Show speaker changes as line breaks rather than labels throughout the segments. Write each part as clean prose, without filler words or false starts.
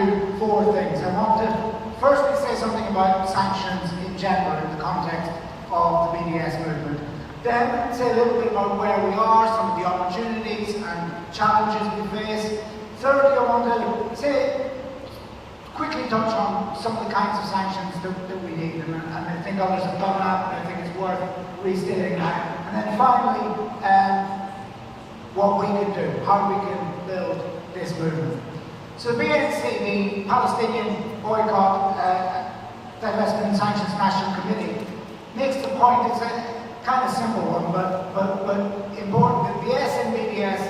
do four things. I want to firstly say something about sanctions in general in the context of the BDS movement. Then say a little bit about where we are, some of the opportunities and challenges we face. Thirdly, I want to quickly touch on some of the kinds of sanctions that we need, and I think others have done that, but I think it's worth restating that. And then finally, what we can do, how we can build this movement. So the PSC, the Palestinian Boycott, Divestment and Sanctions National Committee, makes the point, it's a kind of simple one, but important, that the S in BDS,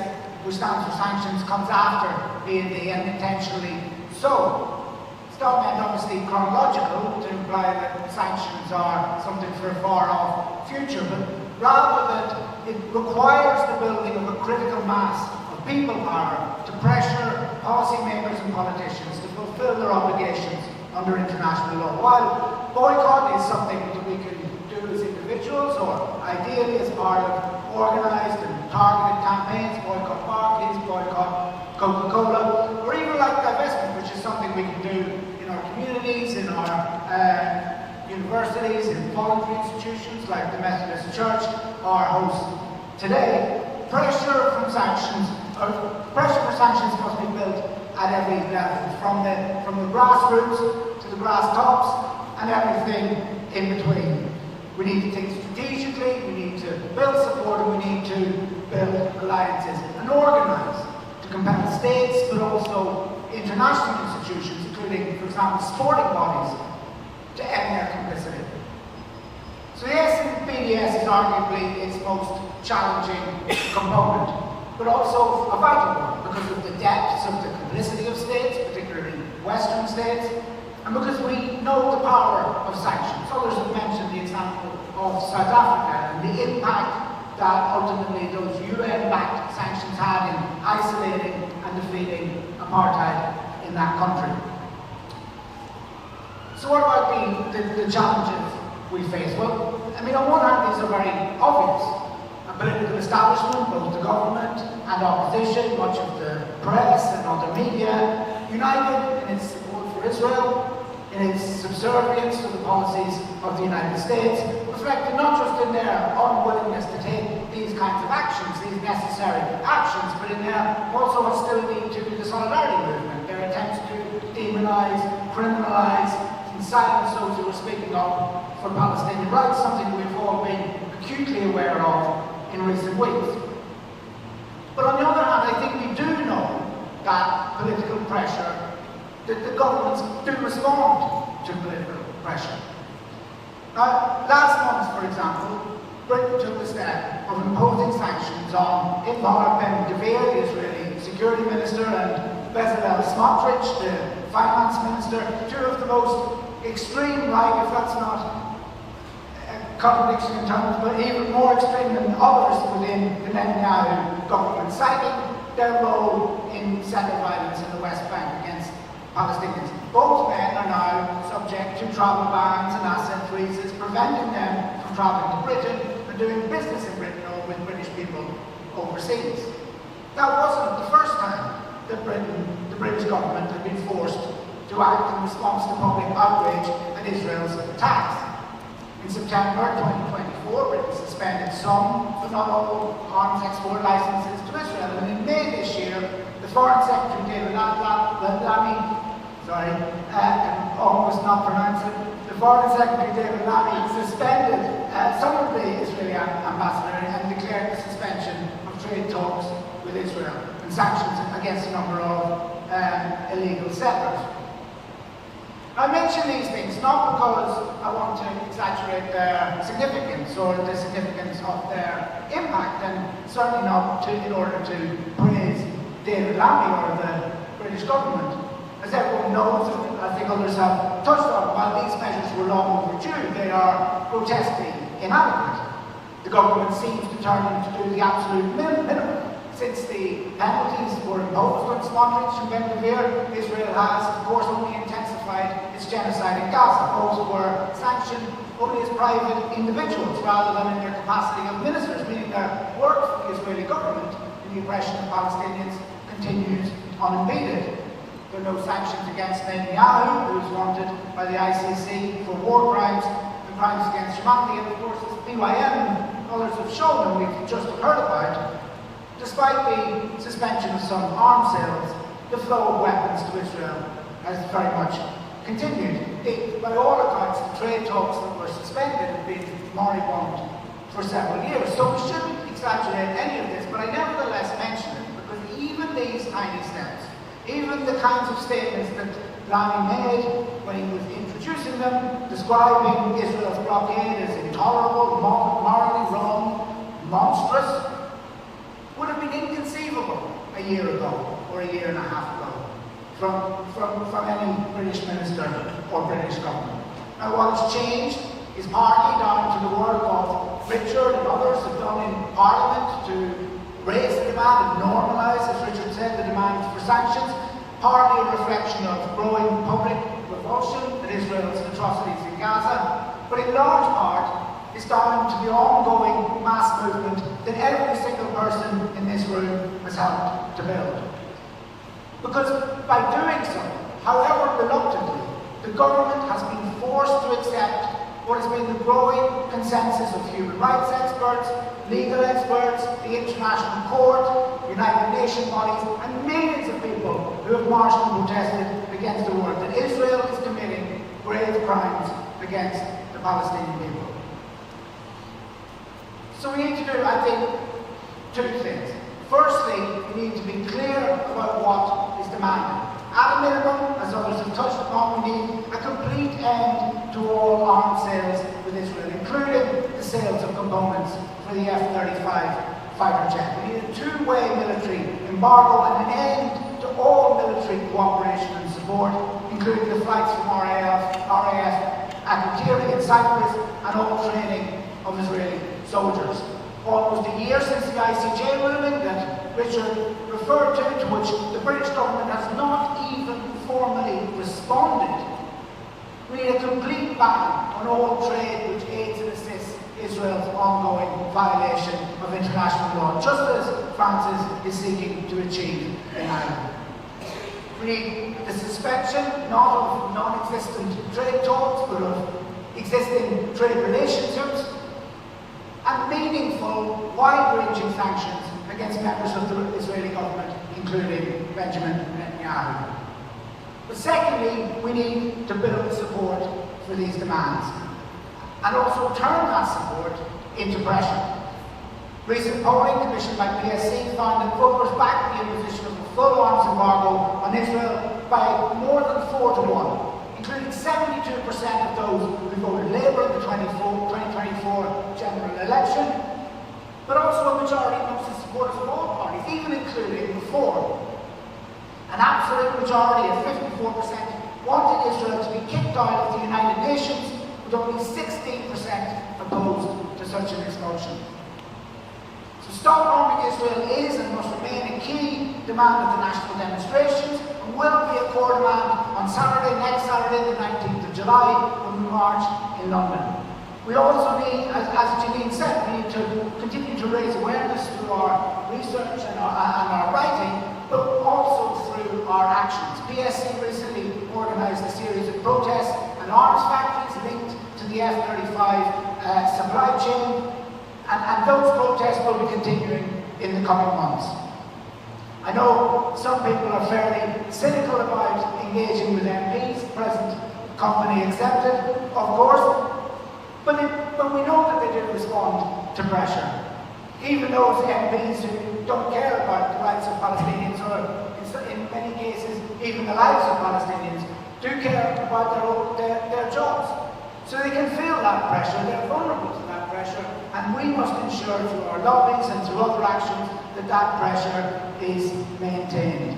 which stands for sanctions, comes after B&D, and intentionally so. It's not meant obviously chronological to imply that sanctions are something for a far off future, but rather that it requires the building of a critical mass of people power to pressure policymakers and politicians to fulfill their obligations under international law. While boycott is something that we can do as individuals, or ideally as part of organised and targeted campaigns, boycott Barclays, boycott Coca-Cola, or even like divestment, which is something we can do in our communities, in our universities, in voluntary institutions like the Methodist Church, our host today. Pressure for sanctions must be built at every level, from the grassroots to the grass tops, and everything in between. We need to think strategically, we need to build support, and we need to build alliances and organise to compel states, but also international institutions, including, for example, sporting bodies, to end their complicity. So the S in BDS is arguably its most challenging component, but also a vital one, because of the depths of the complicity of states, particularly Western states, and because we know the power of sanctions. Others have mentioned the example of South Africa and the impact that ultimately those UN-backed sanctions had in isolating and defeating apartheid in that country. So what about the challenges we face? Well, I mean, on one hand, these are very obvious. A political establishment, both the government and opposition, much of the press and other media, united in its support for Israel, in its subservience to the policies of the United States, reflected not just in their unwillingness to take these kinds of actions, these necessary actions, but in their also hostility to the solidarity movement, their attempts to demonise, criminalise, and silence those who were speaking up for Palestinian rights, something we've all been acutely aware of in recent weeks. But on the other hand, I think we do know that political pressure, that the governments do respond to political pressure. Now, last month, for example, Britain took the step of imposing sanctions on Itamar Ben-Gvir, the Israeli security minister, and Bezalel Smotrich, the finance minister, two of the most extreme right, if that's not a contradiction in terms, but even more extreme than others within the Netanyahu government, citing their role in settler violence in the West Bank against Palestinians. Both men are now subject to travel bans and asset freezes, preventing them from travelling to Britain and doing business in Britain or with British people overseas. That wasn't the first time that the British government had been forced to act in response to public outrage at Israel's attacks. In September 2024, Britain suspended some, but not all, arms export licenses to Israel. And in May this year, the Foreign Secretary David Lammy, I almost not pronounce it, the Foreign Secretary David Lammy suspended some of the Israeli ambassador and declared the suspension of trade talks with Israel and sanctions against a number of illegal settlers. I mention these things not because I want to exaggerate their significance or the significance of their impact, and certainly not in order to praise David Lammy or the British government. As everyone knows, and I think others have touched on, while these measures were long overdue, they are grotesquely inadequate. The government seems determined to do the absolute minimum. Since the penalties were imposed on Smotrich and Ben-Gvir, Israel has, of course, only intensified its genocide in Gaza. Both were sanctioned only as private individuals rather than in their capacity of ministers, meaning their work for the Israeli government in the oppression of Palestinians continues unimpeded. Their are no sanctions against Netanyahu, who is wanted by the ICC for war crimes and crimes against humanity. And of course, as BYM and others have shown, and we've just heard about, despite the suspension of some arms sales, the flow of weapons to Israel has very much continued. By all accounts, the trade talks that were suspended have been moribund for several years. So we shouldn't exaggerate any of this, but I nevertheless mention it because even these tiny steps, even the kinds of statements that Leary made when he was introducing them, describing Israel's blockade as intolerable, morally wrong, monstrous, would have been inconceivable a year ago or a year and a half ago from any British minister or British government. Now, what has changed is partly down to the work of Richard and others have done in Parliament to raise the demand and normalise, as Richard said, the demand for sanctions, partly a reflection of growing public revulsion at Israel's atrocities in Gaza, but in large part is down to the ongoing mass movement that every single person in this room has helped to build. Because by doing so, however reluctantly, the government has been forced to accept what has been the growing consensus of human rights experts, legal experts, the International Court, United Nations bodies, and millions of people who have marched and protested against the war, that Israel is committing grave crimes against the Palestinian people. So we need to do, I think, two things. Firstly, we need to be clear about what is demanded. At a minimum, as others have touched upon, we need a complete end to all arms sales with Israel, including the sales of components for the F-35 fighter jet. We need a two-way military embargo and an end to all military cooperation and support, including the flights from RAF at Leary in Cyprus and all training of Israeli soldiers. Almost a year since the ICJ ruling that Richard referred to which the British government has not even formally responded. We need a complete ban on all trade which aids and assists Israel's ongoing violation of international law, just as France is seeking to achieve in Ireland. We need the suspension not of non-existent trade talks, but of existing trade relationships, and meaningful, wide-ranging sanctions against members of the Israeli government, including Benjamin Netanyahu. But secondly, we need to build support for these demands, and also turn that support into pressure. Recent polling commissioned by PSC found that voters backed the imposition of a full arms embargo on Israel by more than 4 to 1. Including 72% of those who voted Labour in the 2024 general election, but also a majority amongst the supporters of all parties, even including Reform. An absolute majority of 54% wanted Israel to be kicked out of the United Nations, with only 16% opposed to such an expulsion. So stop arming Israel is and must remain a key demand of the national demonstrations, and will be a core demand on next Saturday, the 19th of July, when we march in London. We also need, as Janine said, we need to continue to raise awareness through our research and our writing, but also through our actions. PSC recently organised a series of protests and arms factories linked to the F-35 supply chain, and those protests will be continuing in the coming months. I know some people are fairly cynical about engaging with MPs, present company accepted, of course, but we know that they do respond to pressure. Even those MPs who don't care about the rights of Palestinians, or in many cases even the lives of Palestinians, do care about their jobs. So they can feel that pressure, they're vulnerable to that pressure, and we must ensure through our lobbies and through other actions that that pressure is maintained.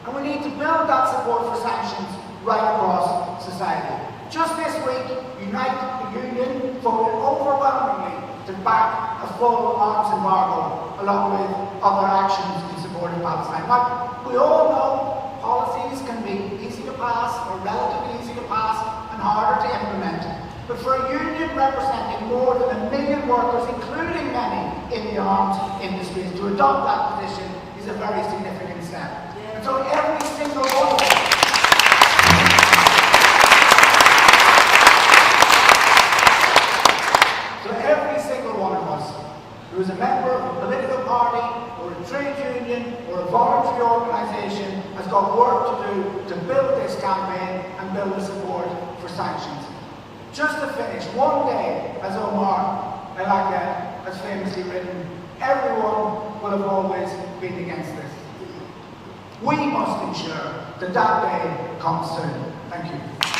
And we need to build that support for sanctions right across society. Just this week, Unite the Union voted overwhelmingly to back a full arms embargo, along with other actions in support of Palestine. Now, we all know policies can be easy to pass, or relatively easy to pass, and harder to implement. But for a union representing more than 1 million workers, including many in the arms industries, to adopt that position is a very significant step. And so every who is a member of a political party or a trade union or a voluntary organisation has got work to do to build this campaign and build the support for sanctions. Just to finish, one day, as Omar El-Aghed has famously written, everyone will have always been against this. We must ensure that that day comes soon. Thank you.